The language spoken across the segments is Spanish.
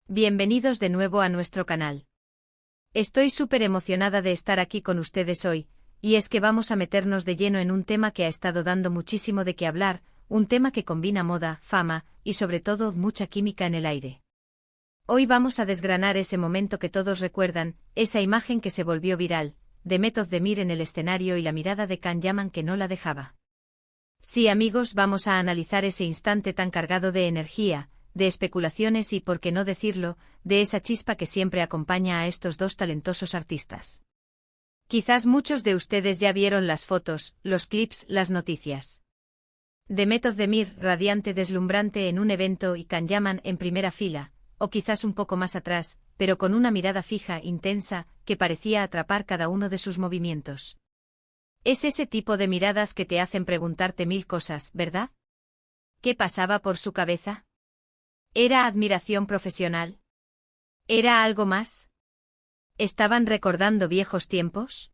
Bienvenidos de nuevo a nuestro canal. Estoy súper emocionada de estar aquí con ustedes hoy, y es que vamos a meternos de lleno en un tema que ha estado dando muchísimo de qué hablar, un tema que combina moda, fama, y sobre todo mucha química en el aire. Hoy vamos a desgranar ese momento que todos recuerdan, esa imagen que se volvió viral, de Method Demir en el escenario y la mirada de Can Yaman que no la dejaba. Sí, amigos, vamos a analizar ese instante tan cargado de energía, de especulaciones y, por qué no decirlo, de esa chispa que siempre acompaña a estos dos talentosos artistas. Quizás muchos de ustedes ya vieron las fotos, los clips, las noticias. De Method Demir, radiante, deslumbrante en un evento, y Can Yaman en primera fila, o quizás un poco más atrás, pero con una mirada fija, intensa, que parecía atrapar cada uno de sus movimientos. Es ese tipo de miradas que te hacen preguntarte mil cosas, ¿verdad? ¿Qué pasaba por su cabeza? ¿Era admiración profesional? ¿Era algo más? ¿Estaban recordando viejos tiempos?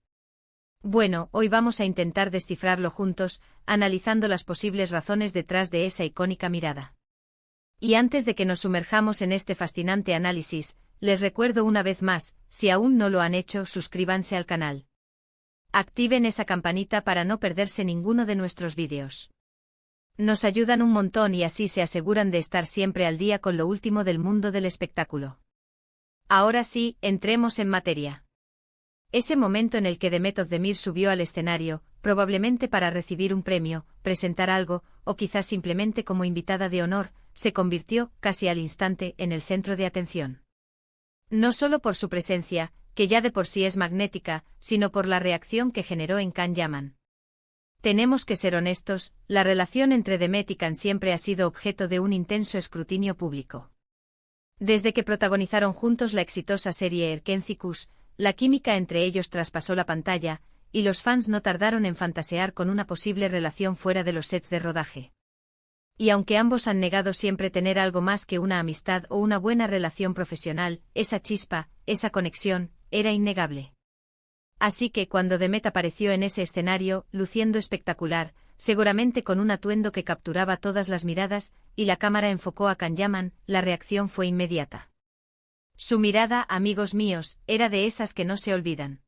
Bueno, hoy vamos a intentar descifrarlo juntos, analizando las posibles razones detrás de esa icónica mirada. Y antes de que nos sumerjamos en este fascinante análisis, les recuerdo una vez más, si aún no lo han hecho, suscríbanse al canal. Activen esa campanita para no perderse ninguno de nuestros vídeos. Nos ayudan un montón y así se aseguran de estar siempre al día con lo último del mundo del espectáculo. Ahora sí, entremos en materia. Ese momento en el que The Method Demir subió al escenario, probablemente para recibir un premio, presentar algo, o quizás simplemente como invitada de honor, se convirtió, casi al instante, en el centro de atención. No solo por su presencia, que ya de por sí es magnética, sino por la reacción que generó en Can Yaman. Tenemos que ser honestos, la relación entre Demet y Can siempre ha sido objeto de un intenso escrutinio público. Desde que protagonizaron juntos la exitosa serie Erkenci-Kuş, la química entre ellos traspasó la pantalla, y los fans no tardaron en fantasear con una posible relación fuera de los sets de rodaje. Y aunque ambos han negado siempre tener algo más que una amistad o una buena relación profesional, esa chispa, esa conexión, era innegable. Así que cuando Demet apareció en ese escenario, luciendo espectacular, seguramente con un atuendo que capturaba todas las miradas, y la cámara enfocó a Can Yaman, la reacción fue inmediata. Su mirada, amigos míos, era de esas que no se olvidan.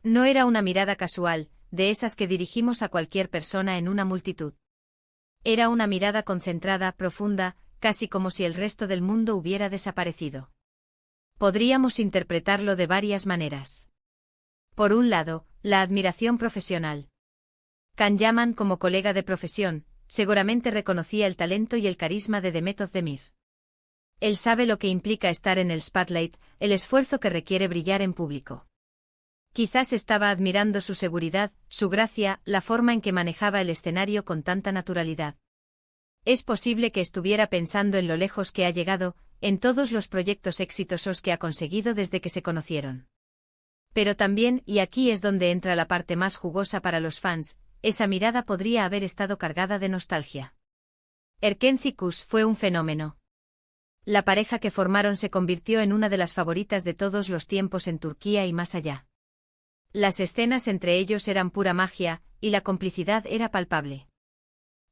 No era una mirada casual, de esas que dirigimos a cualquier persona en una multitud. Era una mirada concentrada, profunda, casi como si el resto del mundo hubiera desaparecido. Podríamos interpretarlo de varias maneras. Por un lado, la admiración profesional. Can Yaman, como colega de profesión, seguramente reconocía el talento y el carisma de The Method Demir. Él sabe lo que implica estar en el spotlight, el esfuerzo que requiere brillar en público. Quizás estaba admirando su seguridad, su gracia, la forma en que manejaba el escenario con tanta naturalidad. Es posible que estuviera pensando en lo lejos que ha llegado, en todos los proyectos exitosos que ha conseguido desde que se conocieron. Pero también, y aquí es donde entra la parte más jugosa para los fans, esa mirada podría haber estado cargada de nostalgia. Erkenci-Kuş fue un fenómeno. La pareja que formaron se convirtió en una de las favoritas de todos los tiempos en Turquía y más allá. Las escenas entre ellos eran pura magia, y la complicidad era palpable.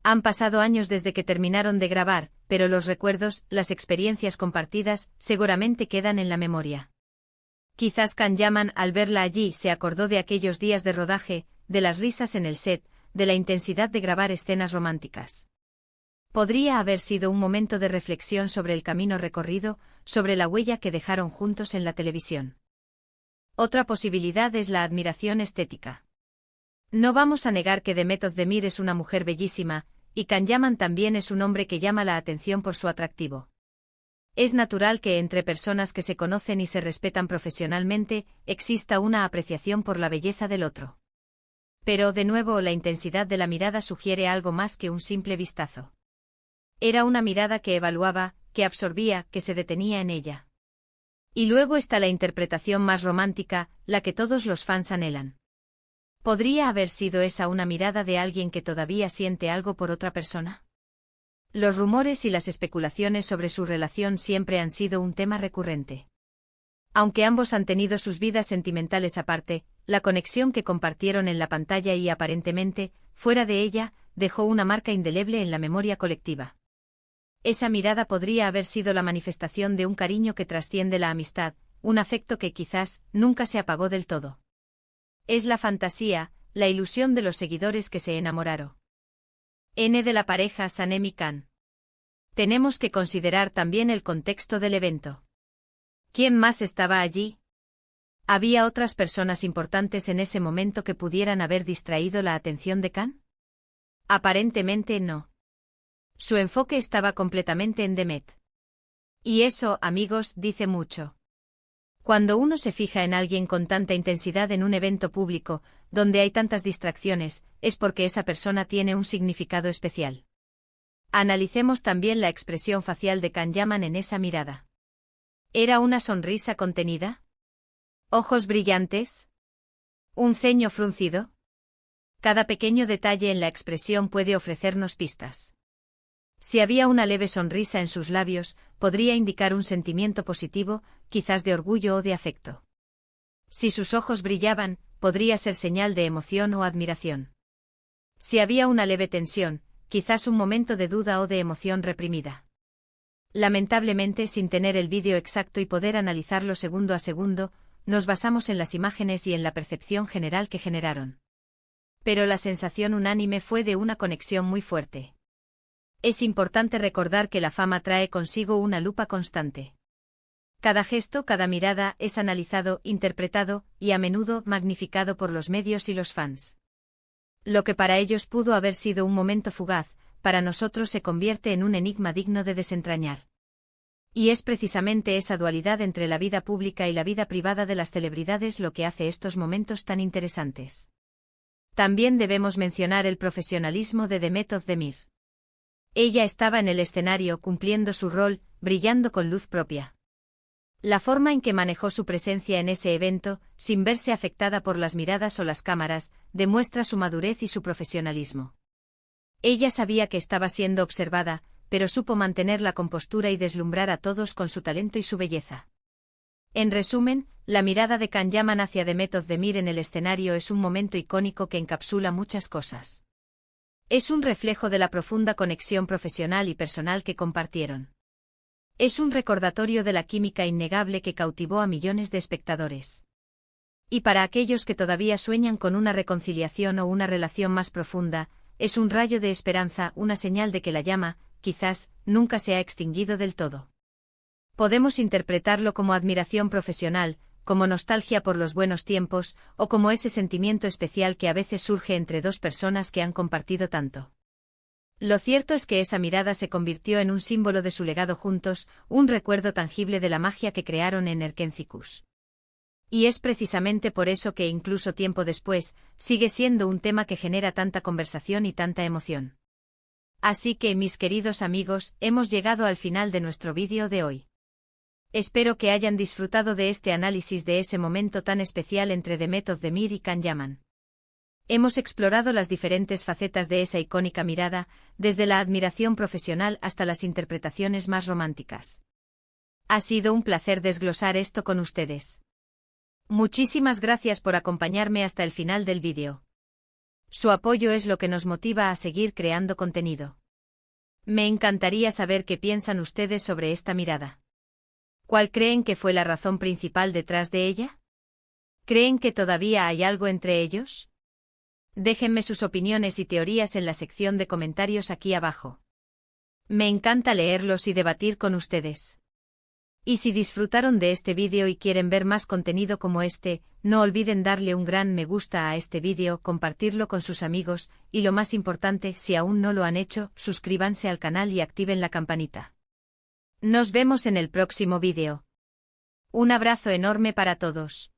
Han pasado años desde que terminaron de grabar, pero los recuerdos, las experiencias compartidas, seguramente quedan en la memoria. Quizás Can Yaman, al verla allí, se acordó de aquellos días de rodaje, de las risas en el set, de la intensidad de grabar escenas románticas. Podría haber sido un momento de reflexión sobre el camino recorrido, sobre la huella que dejaron juntos en la televisión. Otra posibilidad es la admiración estética. No vamos a negar que The Method Demir es una mujer bellísima, y Can Yaman también es un hombre que llama la atención por su atractivo. Es natural que entre personas que se conocen y se respetan profesionalmente, exista una apreciación por la belleza del otro. Pero, de nuevo, la intensidad de la mirada sugiere algo más que un simple vistazo. Era una mirada que evaluaba, que absorbía, que se detenía en ella. Y luego está la interpretación más romántica, la que todos los fans anhelan. ¿Podría haber sido esa una mirada de alguien que todavía siente algo por otra persona? Los rumores y las especulaciones sobre su relación siempre han sido un tema recurrente. Aunque ambos han tenido sus vidas sentimentales aparte, la conexión que compartieron en la pantalla y aparentemente, fuera de ella, dejó una marca indeleble en la memoria colectiva. Esa mirada podría haber sido la manifestación de un cariño que trasciende la amistad, un afecto que quizás nunca se apagó del todo. Es la fantasía, la ilusión de los seguidores que se enamoraron. De la pareja Sanem y Khan. Tenemos que considerar también el contexto del evento. ¿Quién más estaba allí? ¿Había otras personas importantes en ese momento que pudieran haber distraído la atención de Khan? Aparentemente no. Su enfoque estaba completamente en Demet. Y eso, amigos, dice mucho. Cuando uno se fija en alguien con tanta intensidad en un evento público, donde hay tantas distracciones, es porque esa persona tiene un significado especial. Analicemos también la expresión facial de Khan Yaman en esa mirada. ¿Era una sonrisa contenida? ¿Ojos brillantes? ¿Un ceño fruncido? Cada pequeño detalle en la expresión puede ofrecernos pistas. Si había una leve sonrisa en sus labios, podría indicar un sentimiento positivo, quizás de orgullo o de afecto. Si sus ojos brillaban, podría ser señal de emoción o admiración. Si había una leve tensión, quizás un momento de duda o de emoción reprimida. Lamentablemente, sin tener el vídeo exacto y poder analizarlo segundo a segundo, nos basamos en las imágenes y en la percepción general que generaron. Pero la sensación unánime fue de una conexión muy fuerte. Es importante recordar que la fama trae consigo una lupa constante. Cada gesto, cada mirada es analizado, interpretado y a menudo magnificado por los medios y los fans. Lo que para ellos pudo haber sido un momento fugaz, para nosotros se convierte en un enigma digno de desentrañar. Y es precisamente esa dualidad entre la vida pública y la vida privada de las celebridades lo que hace estos momentos tan interesantes. También debemos mencionar el profesionalismo de Demet Özdemir. Ella estaba en el escenario cumpliendo su rol, brillando con luz propia. La forma en que manejó su presencia en ese evento, sin verse afectada por las miradas o las cámaras, demuestra su madurez y su profesionalismo. Ella sabía que estaba siendo observada, pero supo mantener la compostura y deslumbrar a todos con su talento y su belleza. En resumen, la mirada de Khan Yaman hacia Demet Özdemir en el escenario es un momento icónico que encapsula muchas cosas. Es un reflejo de la profunda conexión profesional y personal que compartieron. Es un recordatorio de la química innegable que cautivó a millones de espectadores. Y para aquellos que todavía sueñan con una reconciliación o una relación más profunda, es un rayo de esperanza, una señal de que la llama, quizás, nunca se ha extinguido del todo. Podemos interpretarlo como admiración profesional, como nostalgia por los buenos tiempos, o como ese sentimiento especial que a veces surge entre dos personas que han compartido tanto. Lo cierto es que esa mirada se convirtió en un símbolo de su legado juntos, un recuerdo tangible de la magia que crearon en Erkencikus. Y es precisamente por eso que incluso tiempo después, sigue siendo un tema que genera tanta conversación y tanta emoción. Así que, mis queridos amigos, hemos llegado al final de nuestro vídeo de hoy. Espero que hayan disfrutado de este análisis de ese momento tan especial entre Demet Özdemir y Khan Yaman. Hemos explorado las diferentes facetas de esa icónica mirada, desde la admiración profesional hasta las interpretaciones más románticas. Ha sido un placer desglosar esto con ustedes. Muchísimas gracias por acompañarme hasta el final del vídeo. Su apoyo es lo que nos motiva a seguir creando contenido. Me encantaría saber qué piensan ustedes sobre esta mirada. ¿Cuál creen que fue la razón principal detrás de ella? ¿Creen que todavía hay algo entre ellos? Déjenme sus opiniones y teorías en la sección de comentarios aquí abajo. Me encanta leerlos y debatir con ustedes. Y si disfrutaron de este vídeo y quieren ver más contenido como este, no olviden darle un gran me gusta a este vídeo, compartirlo con sus amigos, y lo más importante, si aún no lo han hecho, suscríbanse al canal y activen la campanita. Nos vemos en el próximo vídeo. Un abrazo enorme para todos.